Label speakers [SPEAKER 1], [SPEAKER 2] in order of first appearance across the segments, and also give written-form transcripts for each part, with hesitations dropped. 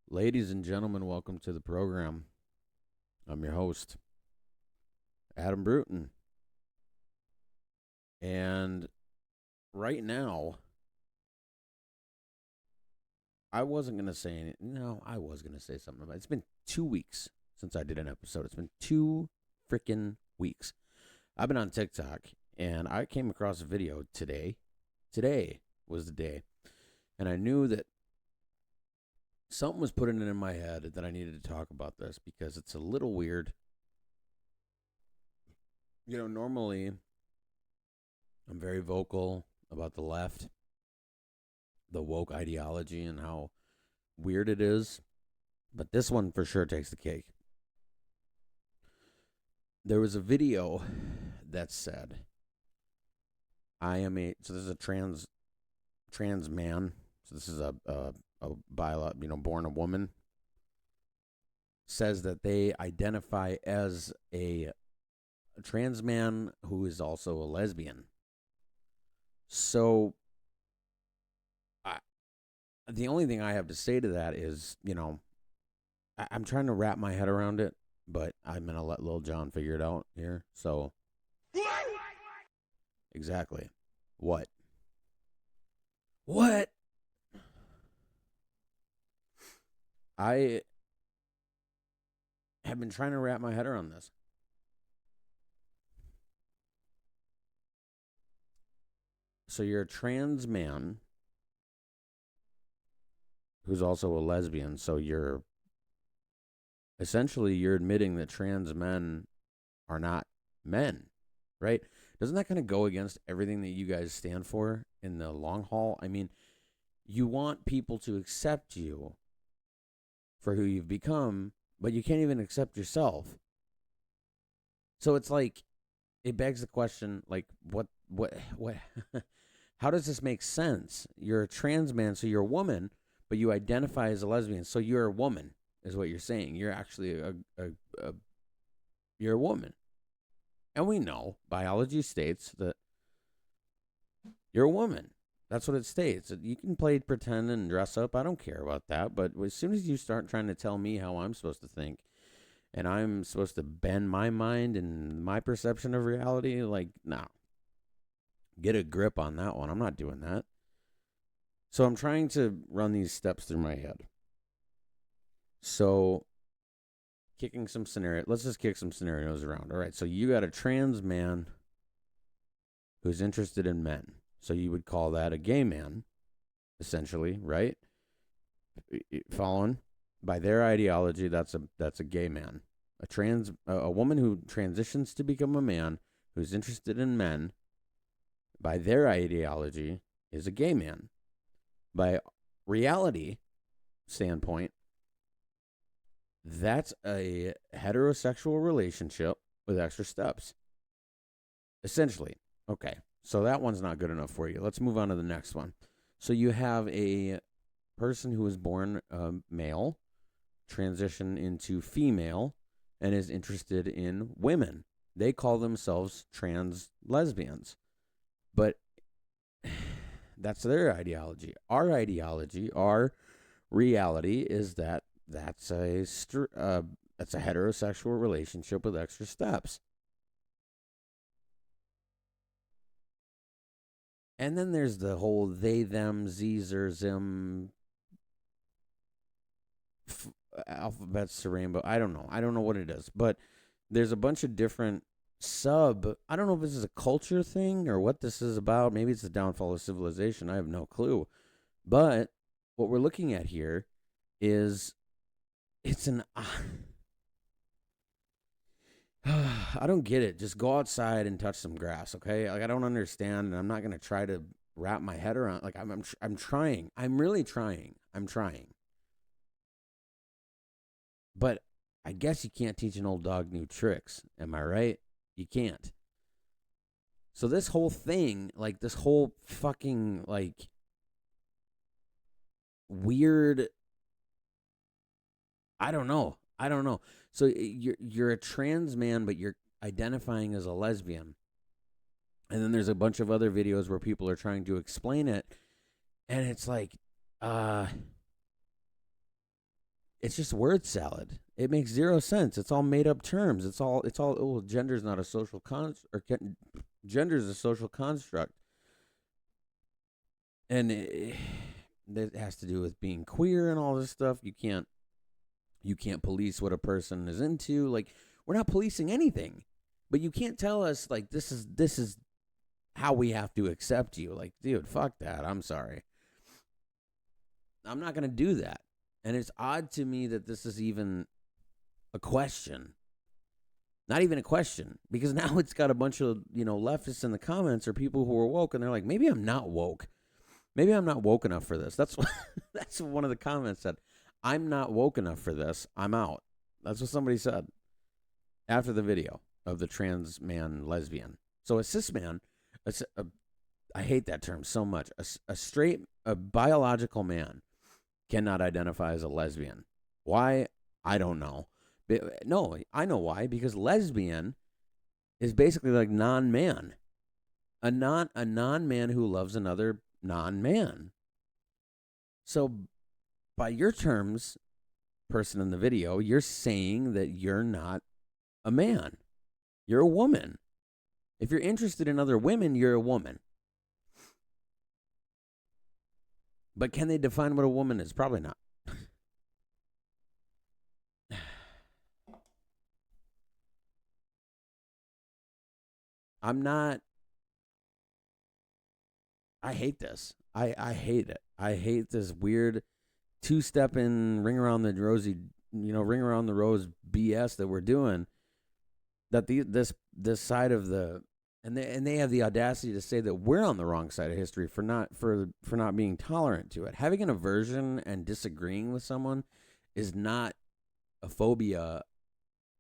[SPEAKER 1] Ladies and gentlemen, welcome to the program. I'm your host, Adam Bruton. And right now, I wasn't going to say anything. No, I was going to say something about it. It's been 2 weeks since I did an episode. It's been 2 freaking weeks. I've been on TikTok and I came across a video today. Today was the day. And I knew that something was putting it in my head that I needed to talk about this because it's a little weird. Normally I'm very vocal about the left, the woke ideology, and how weird it is. But this one for sure takes the cake. There was a video that said, "I am a." So this is a trans man. So this is a born a woman. Says that they identify as a trans man who is also a lesbian. So, the only thing I have to say to that is, I'm trying to wrap my head around it, but I'm going to let Lil Jon figure it out here. So, exactly. What? What? I have been trying to wrap my head around this. So, you're a trans man who's also a lesbian. So, you're admitting that trans men are not men, right? Doesn't that kind of go against everything that you guys stand for in the long haul? I mean, you want people to accept you for who you've become, but you can't even accept yourself. So it's like, it begs the question, like, what, how does this make sense? You're a trans man, so you're a woman, but you identify as a lesbian, so you're a woman, is what you're saying. You're actually you're a woman. And we know biology states that you're a woman. That's what it states. You can play pretend and dress up. I don't care about that. But as soon as you start trying to tell me how I'm supposed to think and I'm supposed to bend my mind and my perception of reality, like, nah. Get a grip on that one. I'm not doing that. So I'm trying to run these steps through my head. So let's just kick some scenarios around. All right, so you got a trans man who's interested in men. So you would call that a gay man, essentially, right? Following by their ideology, that's a gay man. A woman who transitions to become a man who's interested in men, by their ideology, is a gay man. By reality standpoint, that's a heterosexual relationship with extra steps. Essentially. Okay. So that one's not good enough for you. Let's move on to the next one. So you have a person who was born male, transition into female, and is interested in women. They call themselves trans lesbians. But that's their ideology. Our ideology, our reality is that that's a heterosexual relationship with extra steps. And then there's the whole they, them, z's or zim alphabets to rainbow. I don't know. I don't know what it is. But there's a bunch of different I don't know if this is a culture thing or what this is about. Maybe it's the downfall of civilization. I have no clue. But what we're looking at here is it's an I don't get it. Just go outside and touch some grass, okay? Like, I don't understand, and I'm not gonna try to wrap my head around. Like, I'm trying. I'm really trying. I'm trying. But I guess you can't teach an old dog new tricks. Am I right? You can't. So this whole thing, like this whole fucking like weird, I don't know. So you're a trans man, but you're identifying as a lesbian. And then there's a bunch of other videos where people are trying to explain it, and it's like, it's just word salad. It makes zero sense. It's all made up terms. It's all. Oh, gender's not a social gender's a social construct, and it has to do with being queer and all this stuff. You can't police what a person is into. Like, we're not policing anything, but you can't tell us like this is how we have to accept you. Like, dude, fuck that. I'm sorry. I'm not gonna do that. And it's odd to me that this is even a question. Not even a question, because now it's got a bunch of leftists in the comments or people who are woke, and they're like, maybe I'm not woke. Maybe I'm not woke enough for this. That's what, that's one of the comments said. I'm not woke enough for this. I'm out. That's what somebody said after the video of the trans man lesbian. So a cis man, I hate that term so much. A biological man cannot identify as a lesbian. Why? I don't know. But, no, I know why. Because lesbian is basically like non-man. A non-man who loves another non-man. So by your terms, person in the video, you're saying that you're not a man. You're a woman. If you're interested in other women, you're a woman. But can they define what a woman is? Probably not. I'm not. I hate this. I hate it. I hate this weird two-stepping ring around the rose BS that we're doing. That this side of the and they have the audacity to say that we're on the wrong side of history for not being tolerant to it. Having an aversion and disagreeing with someone is not a phobia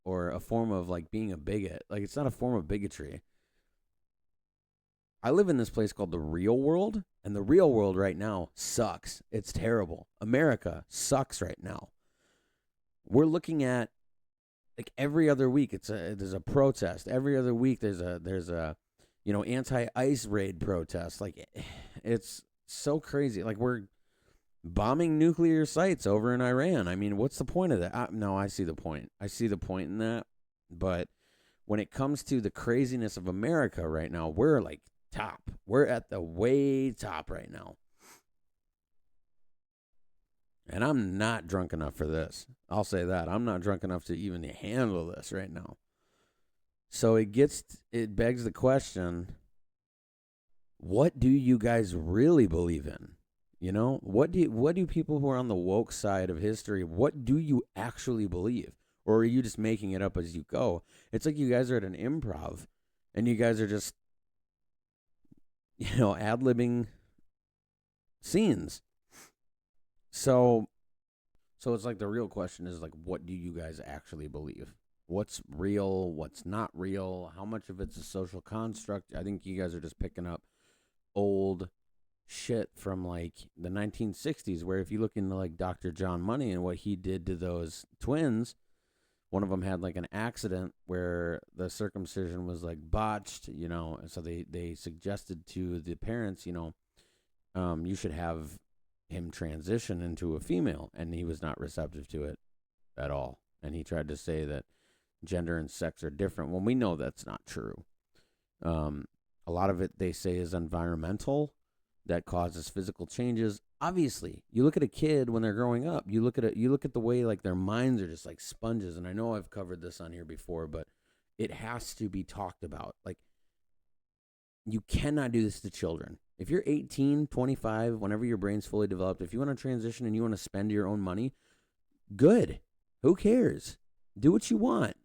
[SPEAKER 1] or a form of like being a bigot. Like, it's not a form of bigotry. I live in this place called the real world, and the real world right now sucks. It's terrible. America sucks right now. We're looking at like every other week there's a protest. Every other week there's a anti-ICE raid protest. Like, it's so crazy. Like, we're bombing nuclear sites over in Iran. I mean, what's the point of that? No, I see the point. I see the point in that. But when it comes to the craziness of America right now, we're like top. We're at the way top right now. And I'm not drunk enough for this. I'll say that. I'm not drunk enough to even handle this right now. So it begs the question, what do you guys really believe in? What do people who are on the woke side of history, what do you actually believe? Or are you just making it up as you go? It's like you guys are at an improv and you guys are just ad-libbing scenes. So it's like the real question is like, what do you guys actually believe? What's real? What's not real? How much of it's a social construct? I think you guys are just picking up old shit from like the 1960s, where if you look into like Dr. John Money and what he did to those twins, one of them had like an accident where the circumcision was like botched, and so they suggested to the parents, you should have him transition into a female, and he was not receptive to it at all. And he tried to say that gender and sex are different when we know that's not true. A lot of it they say is environmental, that causes physical changes. Obviously, you look at a kid when they're growing up, you look at the way like their minds are just like sponges. And I know I've covered this on here before, but it has to be talked about. Like, you cannot do this to children. If you're 18, 25, whenever your brain's fully developed, if you want to transition and you want to spend your own money, good. Who cares? Do what you want.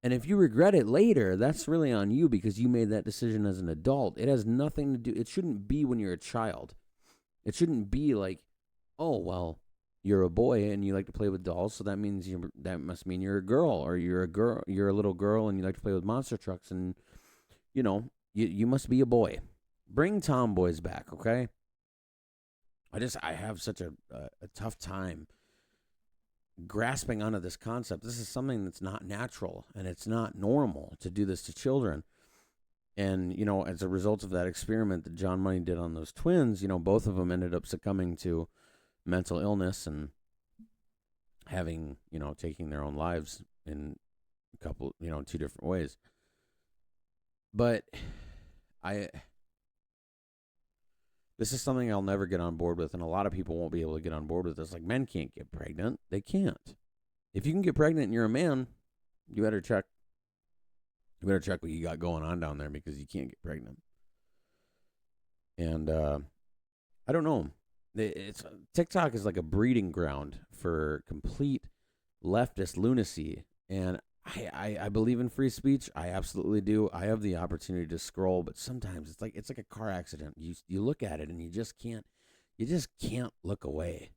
[SPEAKER 1] And if you regret it later, that's really on you, because you made that decision as an adult. It has nothing to do. It shouldn't be when you're a child. It shouldn't be like, oh, well, you're a boy and you like to play with dolls, so that must mean you're a girl, or you're a little girl and you like to play with monster trucks, and you must be a boy. Bring tomboys back, okay? I have such a tough time grasping onto this concept. This is something that's not natural, and it's not normal to do this to children. And, as a result of that experiment that John Money did on those twins, both of them ended up succumbing to mental illness, and having, taking their own lives in a couple, 2 different ways. But I this is something I'll never get on board with, and a lot of people won't be able to get on board with this. Like, men can't get pregnant. They can't. If you can get pregnant and you're a man, you better check. You better check what you got going on down there, because you can't get pregnant. And I don't know. It's TikTok is like a breeding ground for complete leftist lunacy, and I believe in free speech. I absolutely do. I have the opportunity to scroll, but sometimes it's like a car accident. You look at it and you just can't look away.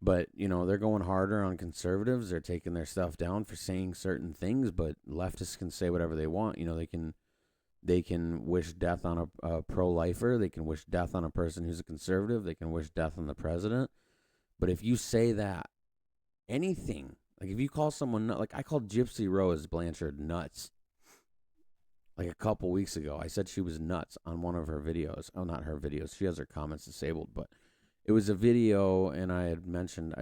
[SPEAKER 1] But they're going harder on conservatives. They're taking their stuff down for saying certain things, but leftists can say whatever they want. They can wish death on a pro-lifer. They can wish death on a person who's a conservative. They can wish death on the president. But if you say that, anything, like if you call someone, like I called Gypsy Rose Blanchard nuts, like a couple weeks ago. I said she was nuts on one of her videos. Oh, not her videos. She has her comments disabled, but it was a video, and I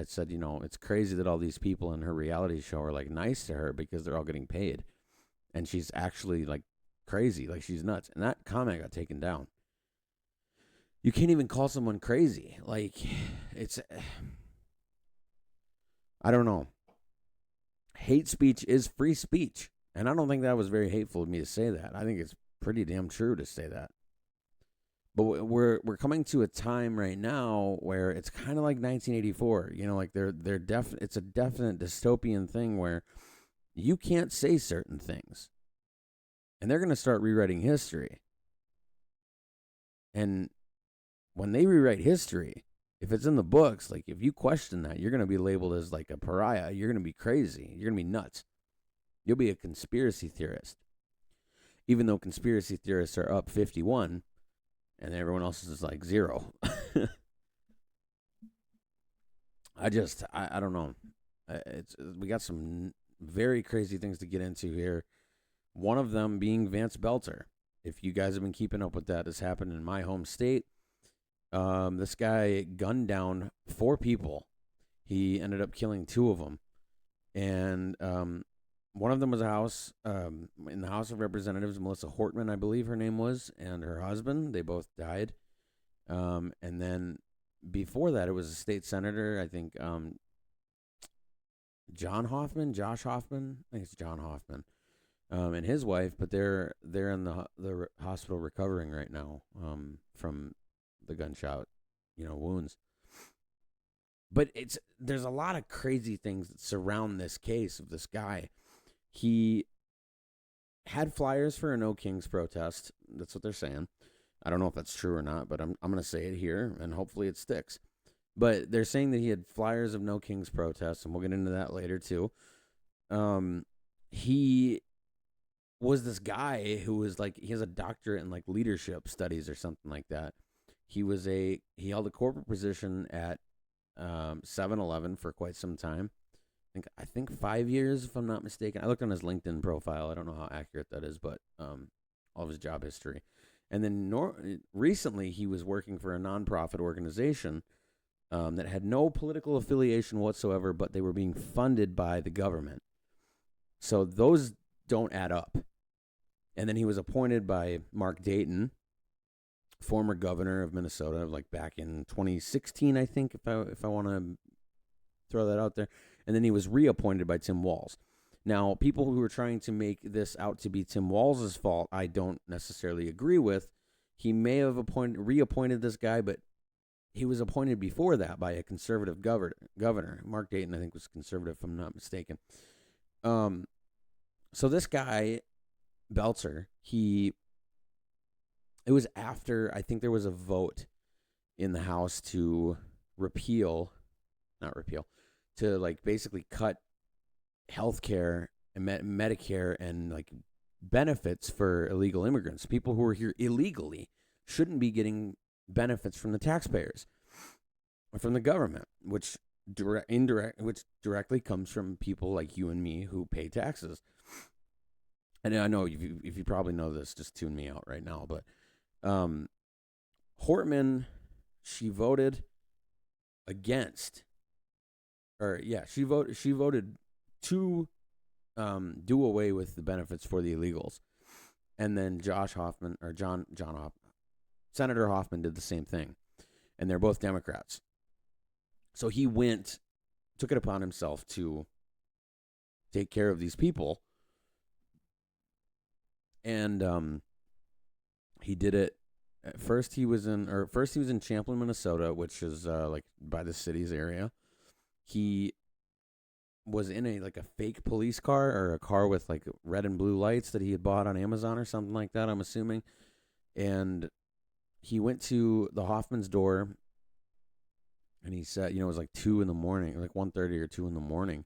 [SPEAKER 1] said, it's crazy that all these people in her reality show are like nice to her because they're all getting paid. And she's actually like crazy, like she's nuts. And that comment got taken down. You can't even call someone crazy. Like, I don't know. Hate speech is free speech. And I don't think that was very hateful of me to say that. I think it's pretty damn true to say that. But we're coming to a time right now where it's kind of like 1984. Like it's a definite dystopian thing where you can't say certain things. And they're going to start rewriting history. And when they rewrite history, if it's in the books, like if you question that, you're going to be labeled as like a pariah. You're going to be crazy. You're going to be nuts. You'll be a conspiracy theorist. Even though conspiracy theorists are up 51 and everyone else is like 0. I don't know. We got some very crazy things to get into here. One of them being Vance Boelter. If you guys have been keeping up with that, has happened in my home state. This guy gunned down 4 people. He ended up killing 2 of them. And one of them was a house, in the House of Representatives, Melissa Hortman, I believe her name was, and her husband. They both died. And then before that, it was a state senator, I think, Josh Hoffman. I think it's John Hoffman. And his wife, but they're in the hospital recovering right now, from the gunshot, wounds. But there's a lot of crazy things that surround this case of this guy. He had flyers for a No Kings protest. That's what they're saying. I don't know if that's true or not, but I'm going to say it here, and hopefully it sticks. But they're saying that he had flyers of No Kings protest, and we'll get into that later too. He was this guy who was like, he has a doctorate in like leadership studies or something like that. He held a corporate position at 7-Eleven for quite some time. I think 5 years, if I'm not mistaken. I looked on his LinkedIn profile. I don't know how accurate that is, but all of his job history. And then recently, he was working for a nonprofit organization that had no political affiliation whatsoever, but they were being funded by the government. So those don't add up. And then he was appointed by Mark Dayton, former governor of Minnesota, like back in 2016, I think, if I want to throw that out there. And then he was reappointed by Tim Walz. Now, people who are trying to make this out to be Tim Walz's fault, I don't necessarily agree with. He may have reappointed this guy, but he was appointed before that by a conservative governor. Mark Dayton, I think, was conservative, if I'm not mistaken. So this guy, Boelter, it was after, I think there was a vote in the House to to like basically cut healthcare and Medicare and like benefits for illegal immigrants. People who are here illegally shouldn't be getting benefits from the taxpayers or from the government, which directly comes from people like you and me who pay taxes. And I know if you probably know this, just tune me out right now. But Hortman, she voted against or yeah, she voted to do away with the benefits for the illegals. And then Josh Hoffman or John Hoffman, Senator Hoffman did the same thing. And they're both Democrats. So he took it upon himself to take care of these people. And he did it. First he was in Champlin, Minnesota, which is like by the city's area. He was in a fake police car, or a car with like red and blue lights that he had bought on Amazon or something like that, I'm assuming. And he went to the Hoffman's door, and he said, it was like 2 in the morning, like 1:30 or 2 in the morning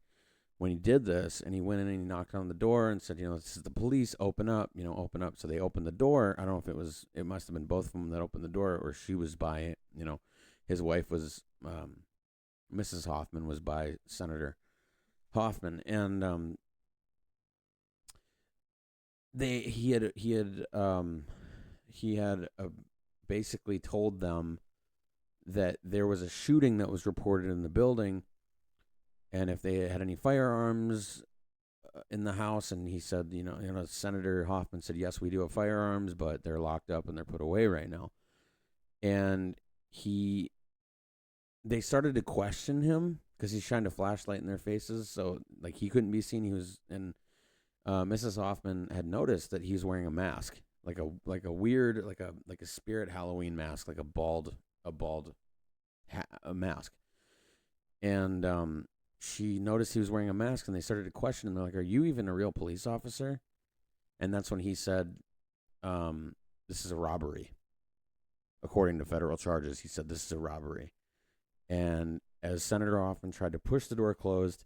[SPEAKER 1] when he did this. And he went in and he knocked on the door and said, this is the police, open up, open up. So they opened the door. I don't know if it must have been both of them that opened the door, or she was by it. His wife was, Mrs. Hoffman was by Senator Hoffman. And he had basically told them that there was a shooting that was reported in the building, and if they had any firearms in the house. And he said, Senator Hoffman said, yes, we do have firearms, but they're locked up and they're put away right now. And they started to question him because he shined a flashlight in their faces, so like he couldn't be seen. He was, and Mrs. Hoffman had noticed that he's wearing a mask, like a weird, like a spirit Halloween mask, like a bald mask. And she noticed he was wearing a mask, and they started to question him. They're like, "Are you even a real police officer?" And that's when he said, "This is a robbery." According to federal charges, he said, "This is a robbery." And as Senator Hoffman tried to push the door closed,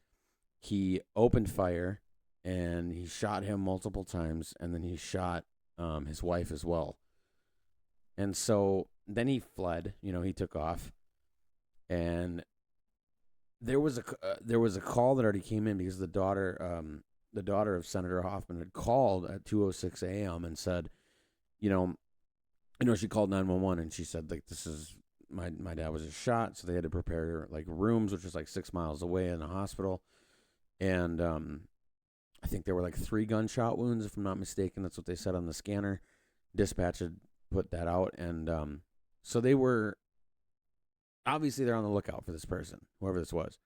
[SPEAKER 1] he opened fire, and he shot him multiple times, and then he shot his wife as well. And so then he fled. He took off, and there was a call that already came in because the daughter of Senator Hoffman had called at 2:06 a.m. and said, she called 911, and she said, like, this is my dad was just shot, so they had to prepare like rooms, which is like 6 miles away in the hospital. And I think there were like 3 gunshot wounds, if I'm not mistaken. That's what they said on the scanner. Dispatch had put that out, and so they were obviously they're on the lookout for this person, whoever this was.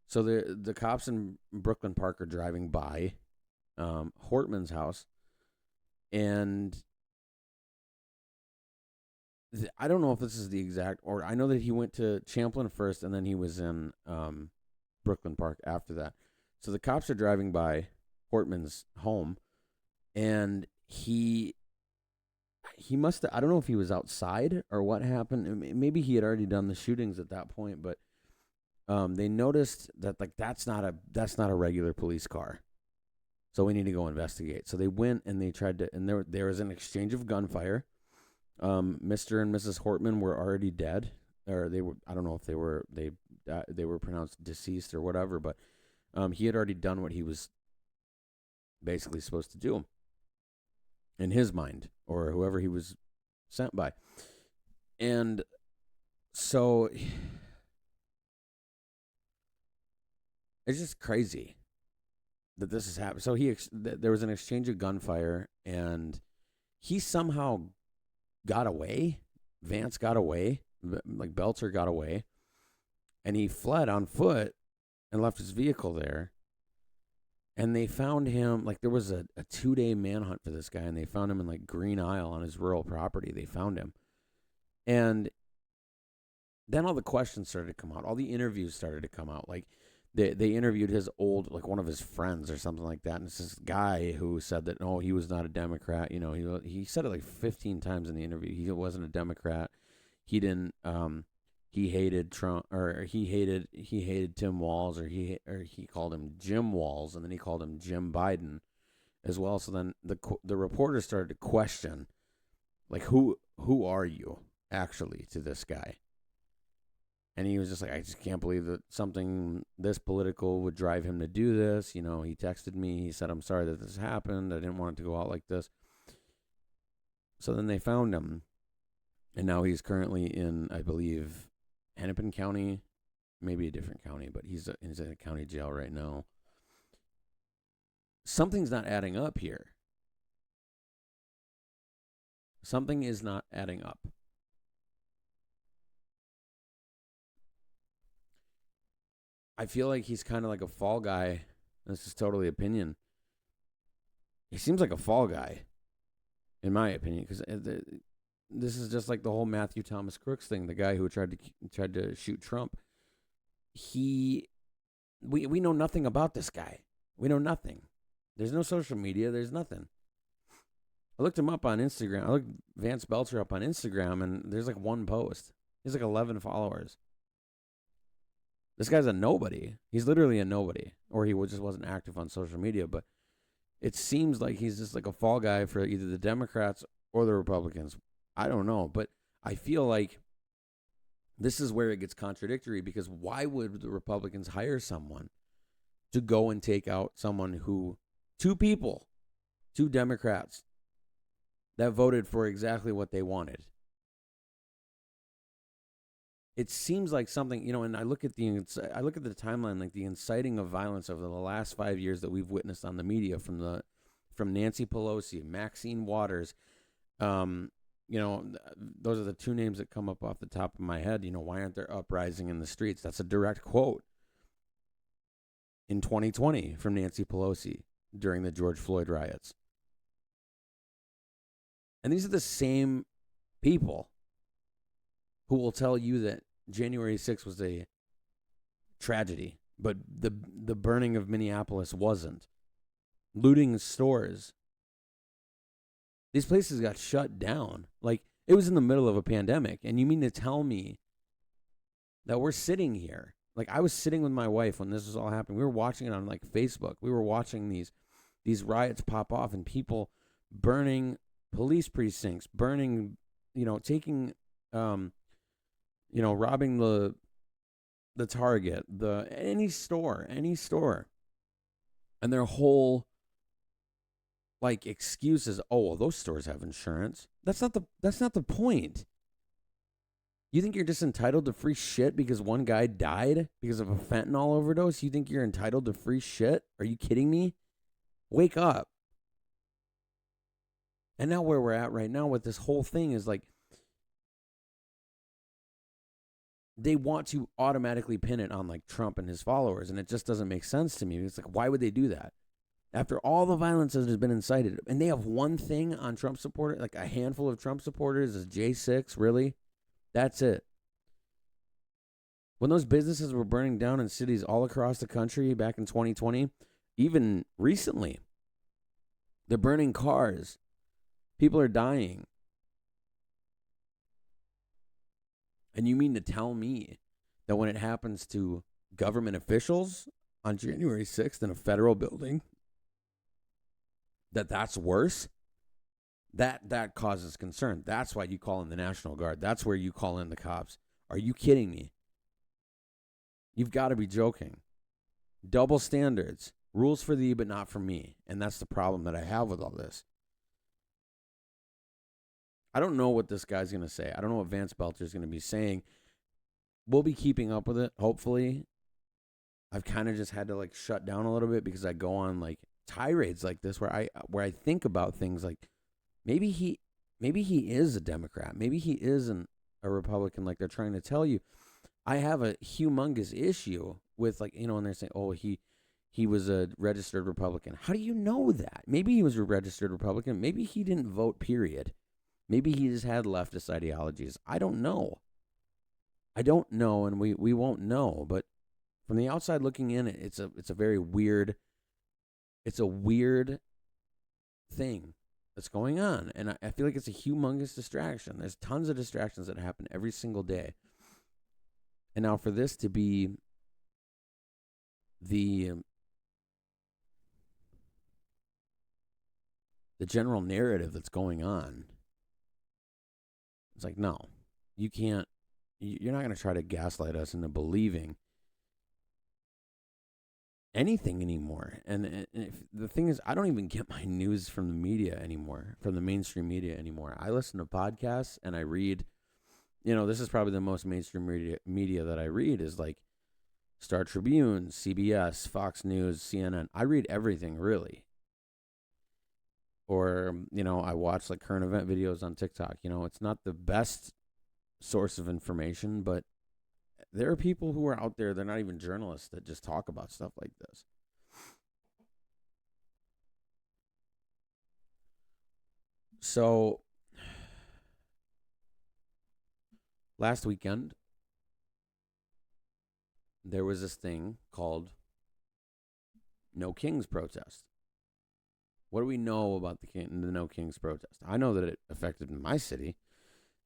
[SPEAKER 1] So the cops in Brooklyn Park are driving by Hortman's house, and I don't know if this is the exact order. I know that he went to Champlin first, and then he was in Brooklyn Park after that. So the cops are driving by Hortman's home, and he must have, I don't know if he was outside or what happened. Maybe he had already done the shootings at that point, but they noticed that like that's not a regular police car. So we need to go investigate. So they went and they tried to, and there was an exchange of gunfire. Mr. and Mrs. Hortman were already dead, or they were, I don't know if they were pronounced deceased or whatever, but he had already done what he was basically supposed to do in his mind, or whoever he was sent by. And so it's just crazy that this has happened. So there was an exchange of gunfire, and he somehow got away. Vance got away, like Boelter got away, and he fled on foot and left his vehicle there. And they found him, like there was a 2-day manhunt for this guy, and they found him in like Green Isle on his rural property. They found him. And then all the questions started to come out. All the interviews started to come out. Like they interviewed his old, like one of his friends or something like that. And it's this guy who said that, no, he was not a Democrat. He said it like 15 times in the interview. He wasn't a Democrat. He didn't, he hated Trump, or he hated Tim Walz, or he called him Jim Walz, and then he called him Jim Biden as well. So then the reporters started to question, like, who are you actually to this guy? And he was just like, I just can't believe that something this political would drive him to do this. He texted me. He said, I'm sorry that this happened. I didn't want it to go out like this. So then they found him, and now he's currently in, I believe, Hennepin County maybe a different county, but he's in a county jail right now. Something's not adding up here. Something is not adding up. I feel like he's kind of like a fall guy. This is totally opinion. He seems like a fall guy, in my opinion, because this is just like the whole Matthew Thomas Crooks thing. The guy who tried to shoot Trump. We know nothing about this guy. We know nothing. There's no social media. There's nothing. I looked him up on Instagram. I looked Vance Boelter up on Instagram, and there's like one post. He's like 11 followers. This guy's a nobody. He's literally a nobody. Or he just wasn't active on social media. But it seems like he's just like a fall guy for either the Democrats or the Republicans. I don't know. But I feel like this is where it gets contradictory, because why would the Republicans hire someone to go and take out someone who, two Democrats that voted for exactly what they wanted? It seems like something, and I look at the timeline, like the inciting of violence over the last 5 years that we've witnessed on the media from Nancy Pelosi, Maxine Waters. Those are the two names that come up off the top of my head. Why aren't there uprising in the streets? That's a direct quote in 2020 from Nancy Pelosi during the George Floyd riots. And these are the same people who will tell you that January 6th was a tragedy, but the burning of Minneapolis wasn't. Looting stores. These places got shut down. Like, it was in the middle of a pandemic. And you mean to tell me that we're sitting here? Like, I was sitting with my wife when this was all happening. We were watching it on, like, Facebook. We were watching these riots pop off and people burning police precincts, burning, taking, robbing the Target, any store. And their whole, like, excuses, oh, well, those stores have insurance. That's not the point. You think you're just entitled to free shit because one guy died because of a fentanyl overdose? You think you're entitled to free shit? Are you kidding me? Wake up. And now where we're at right now with this whole thing is like, they want to automatically pin it on like Trump and his followers, and it just doesn't make sense to me. It's like, why would they do that? After all the violence that has been incited, and they have one thing on Trump supporters, like a handful of Trump supporters is J6, really? That's it. When those businesses were burning down in cities all across the country back in 2020, even recently, they're burning cars. People are dying. And you mean to tell me that when it happens to government officials on January 6th in a federal building, that's worse? That causes concern. That's why you call in the National Guard. That's where you call in the cops. Are you kidding me? You've got to be joking. Double standards. Rules for thee, but not for me. And that's the problem that I have with all this. I don't know what this guy's going to say. I don't know what Vance Boelter is going to be saying. We'll be keeping up with it, hopefully. I've kind of just had to like shut down a little bit because I go on like tirades like this where I think about things like maybe he is a Democrat. Maybe he isn't a Republican like they're trying to tell you. I have a humongous issue with like, and they're saying, oh, he was a registered Republican. How do you know that? Maybe he was a registered Republican. Maybe he didn't vote, period. Maybe he just had leftist ideologies. I don't know. And we won't know. But from the outside looking in, it's a very weird. It's a weird thing that's going on, and I feel like it's a humongous distraction. There's tons of distractions that happen every single day, and now for this to be the general narrative that's going on. It's like, no, you can't. You're not going to try to gaslight us into believing anything anymore. And the thing is, I don't even get my news from the media anymore, from the mainstream media anymore. I listen to podcasts and I read. This is probably the most mainstream media that I read is like Star Tribune, CBS, Fox News, CNN. I read everything, really. Or, I watch like current event videos on TikTok. It's not the best source of information, but there are people who are out there, they're not even journalists, that just talk about stuff like this. So, last weekend, there was this thing called No Kings protest. What do we know about the No Kings protest? I know that it affected my city.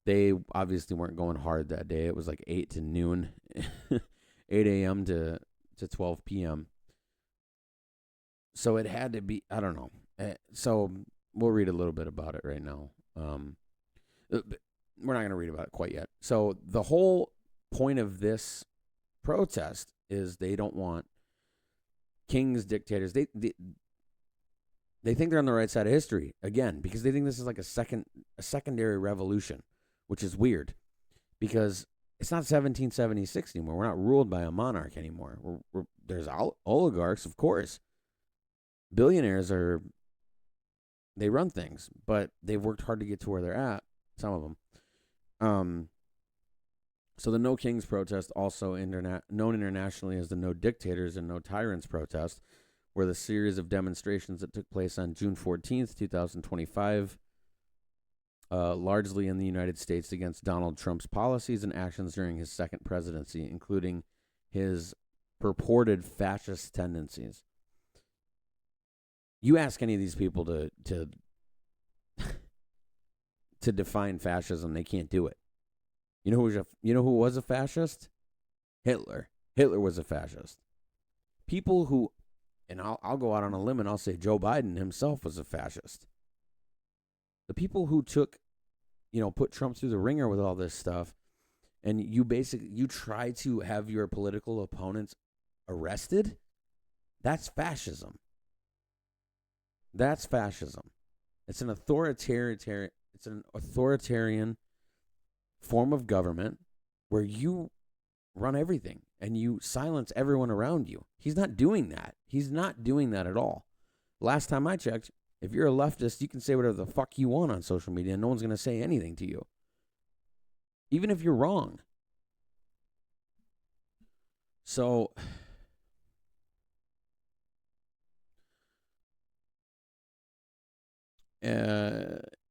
[SPEAKER 1] They obviously weren't going hard that day. It was like 8 to noon, 8 a.m. to 12 p.m. So it had to be, I don't know. So we'll read a little bit about it right now. We're not going to read about it quite yet. So the whole point of this protest is they don't want kings, dictators. They think they're on the right side of history again, because they think this is like a secondary revolution, which is weird because it's not 1776 anymore. We're not ruled by a monarch anymore. There's oligarchs, of course. Billionaires they run things, but they've worked hard to get to where they're at, some of them. So the No Kings protest, also known internationally as the No Dictators and No Tyrants protest, were the series of demonstrations that took place on June 14th, 2025, largely in the United States against Donald Trump's policies and actions during his second presidency, including his purported fascist tendencies. You ask any of these people to define fascism, they can't do it. You know who was a fascist? Hitler. Hitler was a fascist. People who, and I'll go out on a limb and I'll say Joe Biden himself was a fascist. The people who put Trump through the ringer with all this stuff, and you try to have your political opponents arrested, that's fascism. That's fascism. It's an authoritarian form of government where you run everything and you silence everyone around you. He's not doing that. He's not doing that at all. Last time I checked, if you're a leftist, you can say whatever the fuck you want on social media and no one's going to say anything to you, even if you're wrong. So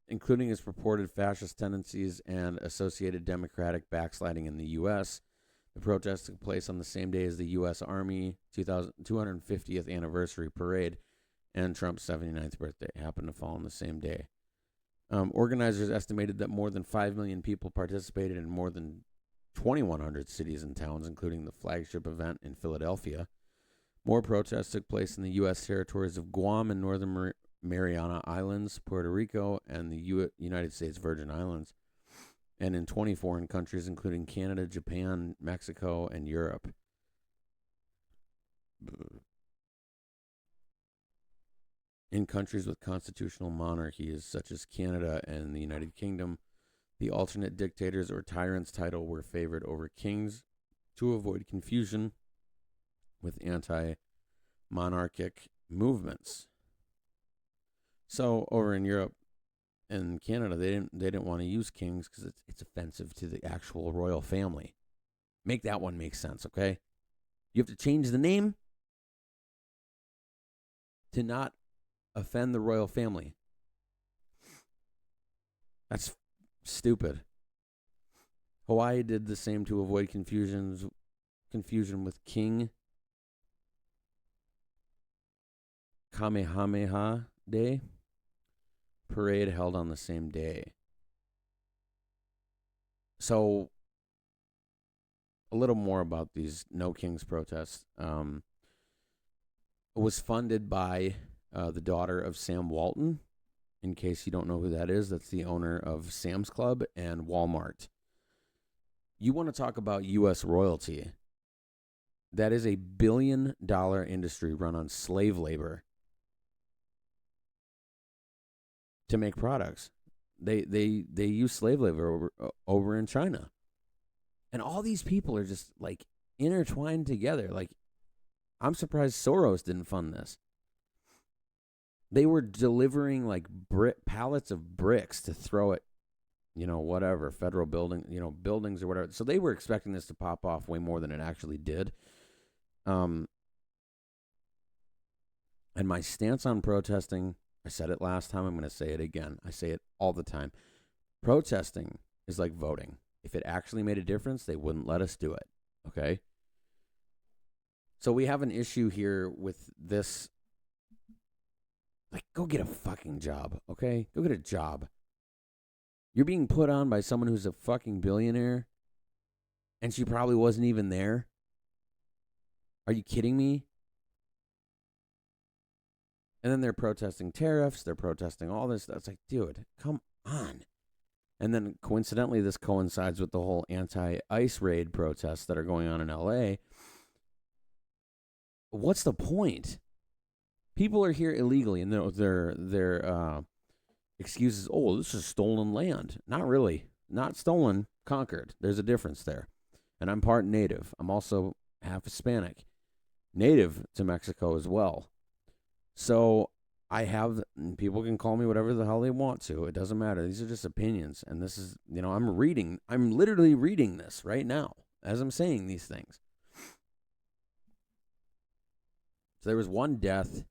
[SPEAKER 1] including his purported fascist tendencies and associated democratic backsliding in the U.S., the protest took place on the same day as the U.S. Army 250th anniversary parade and Trump's 79th birthday happened to fall on the same day. Organizers estimated that more than 5 million people participated in more than 2,100 cities and towns, including the flagship event in Philadelphia. More protests took place in the U.S. territories of Guam and Northern Mariana Islands, Puerto Rico, and the United States Virgin Islands, and in 20 foreign countries, including Canada, Japan, Mexico, and Europe. In countries with constitutional monarchies, such as Canada and the United Kingdom, the alternate dictators or tyrants title were favored over kings to avoid confusion with anti-monarchic movements. So over in Europe and Canada, they didn't want to use kings because it's offensive to the actual royal family. Make that one make sense, okay? You have to change the name to not offend the royal family. That's stupid. Hawaii did the same to avoid confusion with King Kamehameha Day. Parade held on the same day. So, a little more about these No Kings protests. It was funded by the daughter of Sam Walton. In case you don't know who that is, that's the owner of Sam's Club and Walmart. You want to talk about U.S. royalty. That is a $1 billion industry run on slave labor to make products. They use slave labor over in China. And all these people are just like intertwined together. Like, I'm surprised Soros didn't fund this. They were delivering like pallets of bricks to throw at, whatever, federal buildings or whatever. So they were expecting this to pop off way more than it actually did. And my stance on protesting, I said it last time, I'm going to say it again. I say it all the time. Protesting is like voting. If it actually made a difference, they wouldn't let us do it. Okay? So we have an issue here with this. Like, go get a fucking job, okay? Go get a job. You're being put on by someone who's a fucking billionaire, and she probably wasn't even there. Are you kidding me? And then they're protesting tariffs. They're protesting all this. That's like, dude, come on. And then coincidentally, this coincides with the whole anti-ICE raid protests that are going on in LA. What's the point? People are here illegally, and their excuses. Oh, this is stolen land. Not really. Not stolen. Conquered. There's a difference there. And I'm part native. I'm also half Hispanic. Native to Mexico as well. So I have. People can call me whatever the hell they want to. It doesn't matter. These are just opinions. And this is, I'm literally reading this right now as I'm saying these things. So there was one death,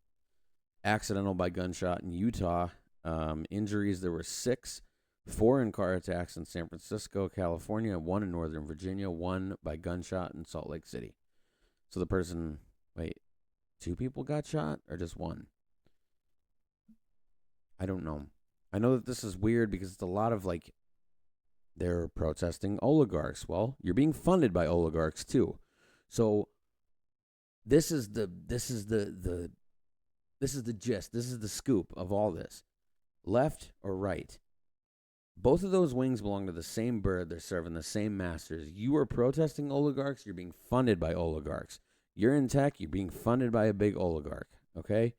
[SPEAKER 1] accidental by gunshot in Utah. Injuries, there were 6. 4 in car attacks in San Francisco, California, 1 in Northern Virginia, 1 by gunshot in Salt Lake City. So the person, 2 people got shot or just 1? I don't know. I know that this is weird because it's a lot of they're protesting oligarchs. Well, you're being funded by oligarchs too. So this is the gist. This is the scoop of all this. Left or right? Both of those wings belong to the same bird. They're serving the same masters. You are protesting oligarchs. You're being funded by oligarchs. You're in tech. You're being funded by a big oligarch. Okay?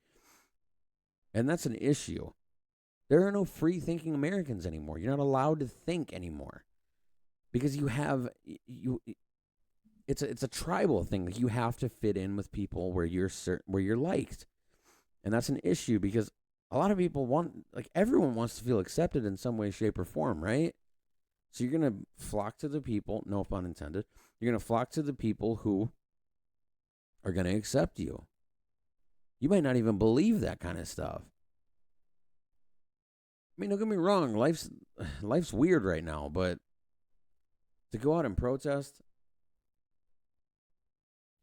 [SPEAKER 1] And that's an issue. There are no free-thinking Americans anymore. You're not allowed to think anymore. Because it's a tribal thing. You have to fit in with people where you're liked. And that's an issue because a lot of people everyone wants to feel accepted in some way, shape, or form, right? So you're going to flock to the people, no pun intended, you're going to flock to the people who are going to accept you. You might not even believe that kind of stuff. I mean, don't get me wrong, life's weird right now, but to go out and protest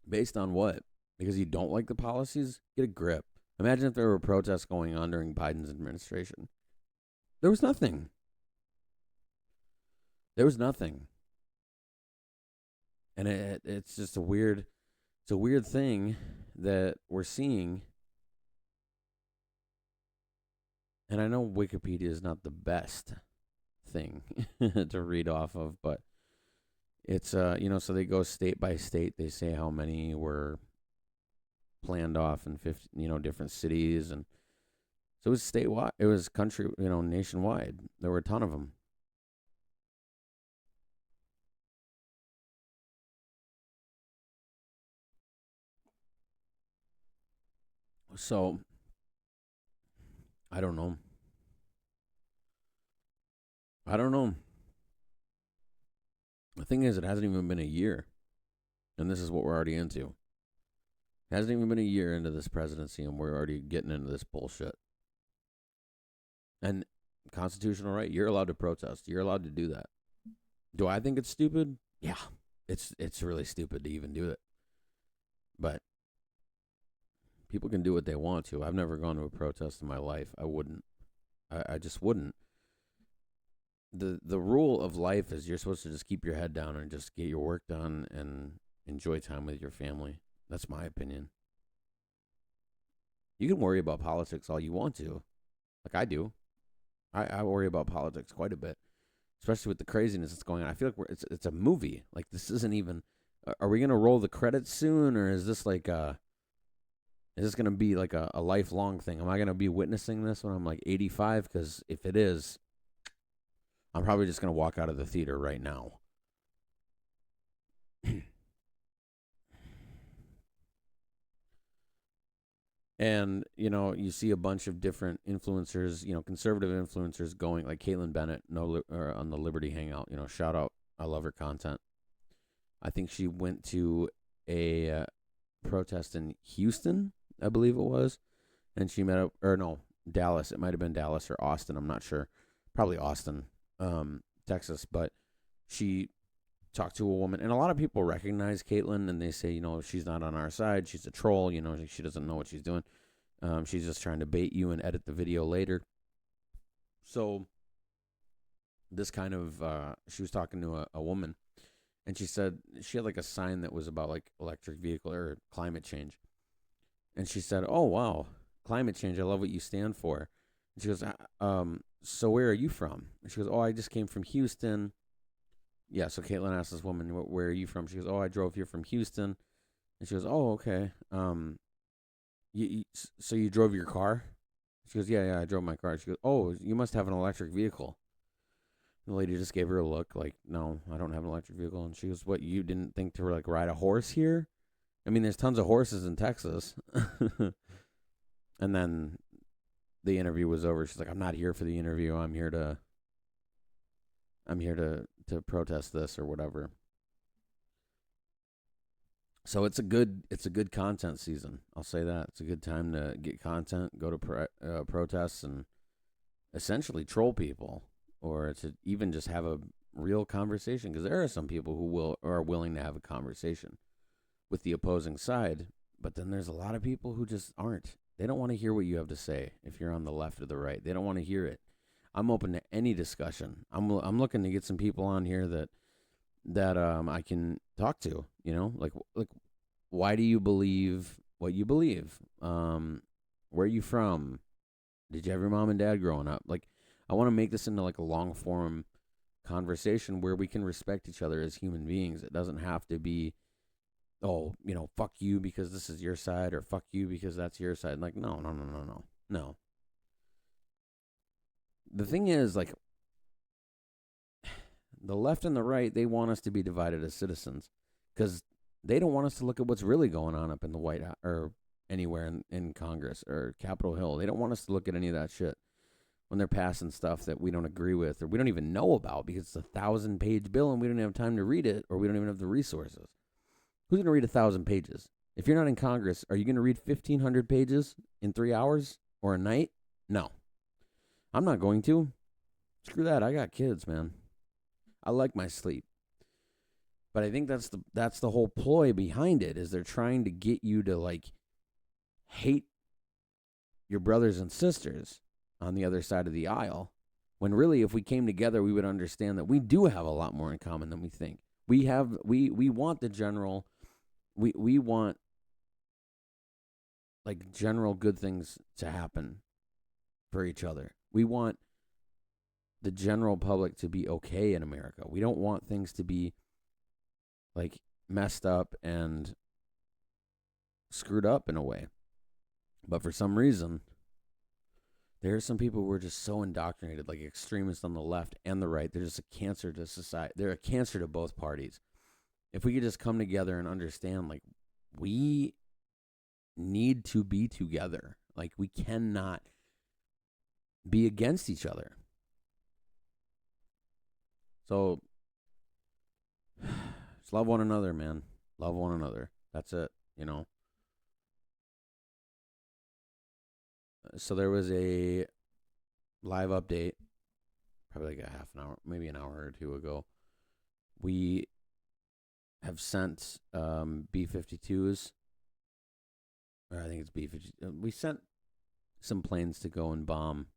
[SPEAKER 1] based on what? Because you don't like the policies? Get a grip. Imagine if there were protests going on during Biden's administration. There was nothing. And it's just a weird thing that we're seeing. And I know Wikipedia is not the best thing to read off of, but it's, so they go state by state. They say how many were planned off in 50, different cities. And so it was statewide. It was country, nationwide. There were a ton of them. So, I don't know. The thing is, it hasn't even been a year. And this is what we're already into. It hasn't even been a year into this presidency, and we're already getting into this bullshit. And constitutional right, you're allowed to protest. You're allowed to do that. Do I think it's stupid? Yeah. It's really stupid to even do it. But people can do what they want to. I've never gone to a protest in my life. I wouldn't. I just wouldn't. The rule of life is you're supposed to just keep your head down and just get your work done and enjoy time with your family. That's my opinion. You can worry about politics all you want to. Like I do. I worry about politics quite a bit. Especially with the craziness that's going on. I feel like it's a movie. Like this isn't even... Are we going to roll the credits soon? Or is this like is this going to be like a lifelong thing? Am I going to be witnessing this when I'm like 85? Because if it is, I'm probably just going to walk out of the theater right now. And, you see a bunch of different influencers, conservative influencers going, like Caitlin Bennett, or on the Liberty Hangout, shout out. I love her content. I think she went to a protest in Houston, I believe it was. And she met up, or no, Dallas. It might have been Dallas or Austin. I'm not sure. Probably Austin, Texas. But she talked to a woman, and a lot of people recognize Caitlyn, and they say, she's not on our side. She's a troll. She doesn't know what she's doing. She's just trying to bait you and edit the video later. So this kind of, she was talking to a woman, and she said she had like a sign that was about like electric vehicle or climate change. And she said, "Oh, wow, climate change. I love what you stand for." And she goes, "So where are you from?" And she goes, "Oh, I just came from Houston." Yeah, so Caitlin asked this woman, "Where are you from?" She goes, "Oh, I drove here from Houston." And she goes, "Oh, okay. So you drove your car?" She goes, "Yeah, I drove my car." She goes, "Oh, you must have an electric vehicle." The lady just gave her a look like, "No, I don't have an electric vehicle." And she goes, "What, you didn't think to like ride a horse here? I mean, there's tons of horses in Texas." And then the interview was over. She's like, "I'm not here for the interview. I'm here to protest this or whatever." So it's a good content season. I'll say that. It's a good time to get content, go to protests, and essentially troll people, or to even just have a real conversation. Because there are some people who are willing to have a conversation with the opposing side, but then there's a lot of people who just aren't. They don't want to hear what you have to say. If you're on the left or the right, they don't want to hear it. I'm open to any discussion. I'm looking to get some people on here that I can talk to. Like why do you believe what you believe? Where are you from? Did you have your mom and dad growing up? Like, I want to make this into like a long form conversation where we can respect each other as human beings. It doesn't have to be, oh, fuck you because this is your side, or fuck you because that's your side. Like, no, no, no, no, no, no. The thing is, like, the left and the right, they want us to be divided as citizens because they don't want us to look at what's really going on up in the White House or anywhere in Congress or Capitol Hill. They don't want us to look at any of that shit when they're passing stuff that we don't agree with or we don't even know about because it's a 1,000-page bill and we don't have time to read it, or we don't even have the resources. Who's going to read 1,000 pages? If you're not in Congress, are you going to read 1,500 pages in 3 hours or a night? No. I'm not going to. Screw that. I got kids, man. I like my sleep. But I think that's the whole ploy behind it, is they're trying to get you to like hate your brothers and sisters on the other side of the aisle, when really if we came together we would understand that we do have a lot more in common than we think. We want the general, we want like general good things to happen for each other. We want the general public to be okay in America. We don't want things to be like messed up and screwed up in a way. But for some reason, there are some people who are just so indoctrinated, like extremists on the left and the right. They're just a cancer to society. They're a cancer to both parties. If we could just come together and understand, like, we need to be together. Like, we cannot be against each other. So, just love one another, man. Love one another. That's it, So there was a live update, probably like a half an hour, maybe an hour or two ago. We have sent B-52s, or I think it's B-50. We sent some planes to go and bomb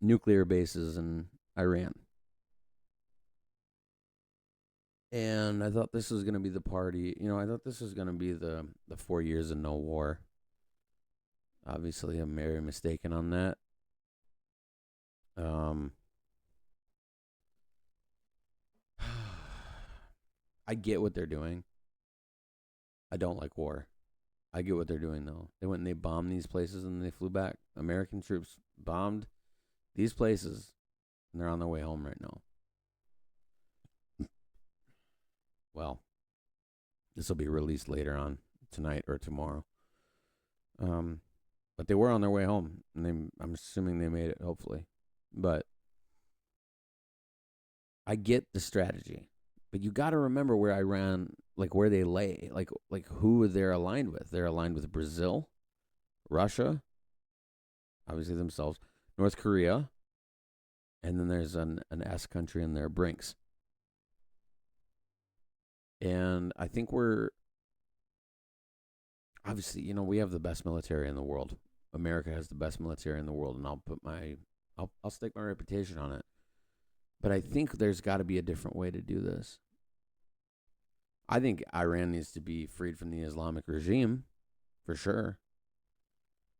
[SPEAKER 1] nuclear bases in Iran. And I thought this was going to be the party. I thought this was going to be the 4 years of no war. Obviously, I'm very mistaken on that. I get what they're doing. I don't like war. I get what they're doing, though. They went and they bombed these places and they flew back. American troops bombed these places, and they're on their way home right now. Well, this will be released later on tonight or tomorrow. But they were on their way home, and I'm assuming they made it, hopefully. But I get the strategy, but you got to remember where Iran, like where they lay, like who they're aligned with. They're aligned with Brazil, Russia, obviously themselves, North Korea, and then there's an S country in there, Brinks. And I think we're obviously, we have the best military in the world. America has the best military in the world, and I'll stake my reputation on it. But I think there's got to be a different way to do this. I think Iran needs to be freed from the Islamic regime, for sure.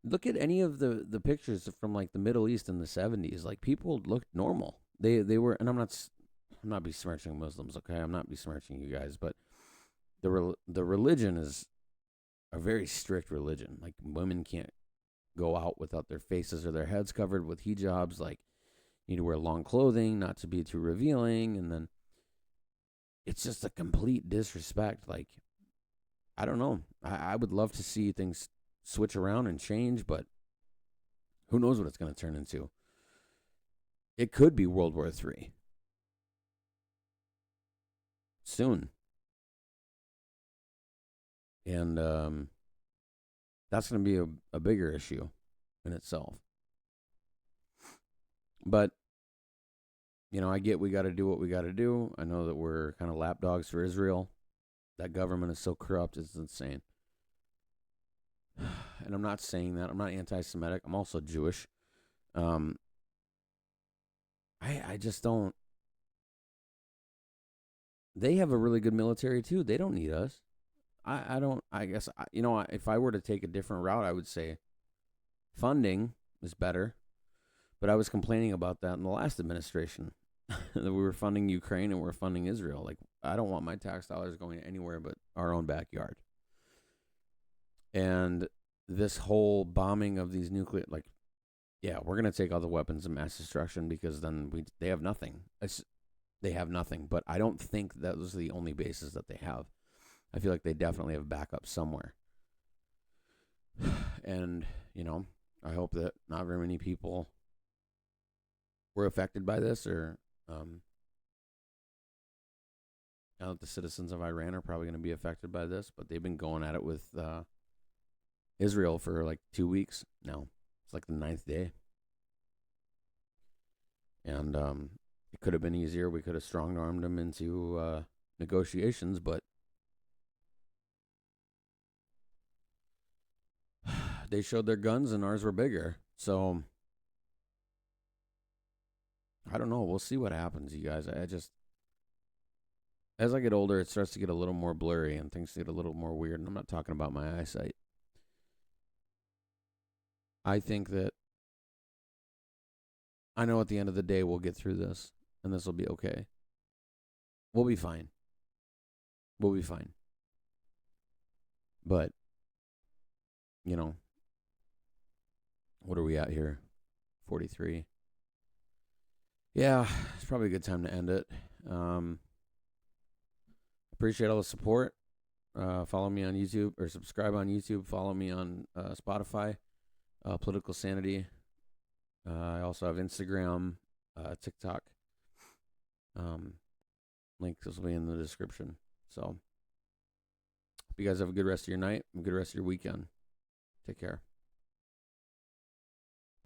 [SPEAKER 1] Look at any of the pictures from like the Middle East in the 70s. Like people looked normal. They were, and I'm not besmirching Muslims. Okay, I'm not besmirching you guys, but the religion is a very strict religion. Like women can't go out without their faces or their heads covered with hijabs. Like you need to wear long clothing, not to be too revealing, and then it's just a complete disrespect. Like I don't know. I would love to see things switch around and change, but who knows what it's going to turn into? It could be World War III soon, and that's going to be a bigger issue in itself. But I get we got to do what we got to do. I know that we're kind of lapdogs for Israel. That government is so corrupt, it's insane. And I'm not saying that. I'm not anti-Semitic. I'm also Jewish. Um, I just don't. They have a really good military too. They don't need us. I don't. I guess if I were to take a different route, I would say funding is better. But I was complaining about that in the last administration. That we were funding Ukraine and we're funding Israel. Like I don't want my tax dollars going anywhere but our own backyard. And this whole bombing of these nuclear, like, yeah, we're gonna take all the weapons of mass destruction because then they have nothing. They have nothing. But I don't think that was the only bases that they have. I feel like they definitely have backup somewhere. And I hope that not very many people were affected by this, or now that the citizens of Iran are probably going to be affected by this, but they've been going at it with Israel for like 2 weeks now. It's like the ninth day. And it could have been easier. We could have strong armed them into negotiations, but they showed their guns and ours were bigger. So I don't know. We'll see what happens, you guys. As I get older, it starts to get a little more blurry and things get a little more weird. And I'm not talking about my eyesight. I think that I know at the end of the day we'll get through this and this will be okay. We'll be fine. We'll be fine. But, what are we at here? 43. Yeah, it's probably a good time to end it. Appreciate all the support. Follow me on YouTube or subscribe on YouTube. Follow me on Spotify, Political Sanity. I also have Instagram, TikTok. Links will be in the description. So, hope you guys have a good rest of your night, a good rest of your weekend. Take care.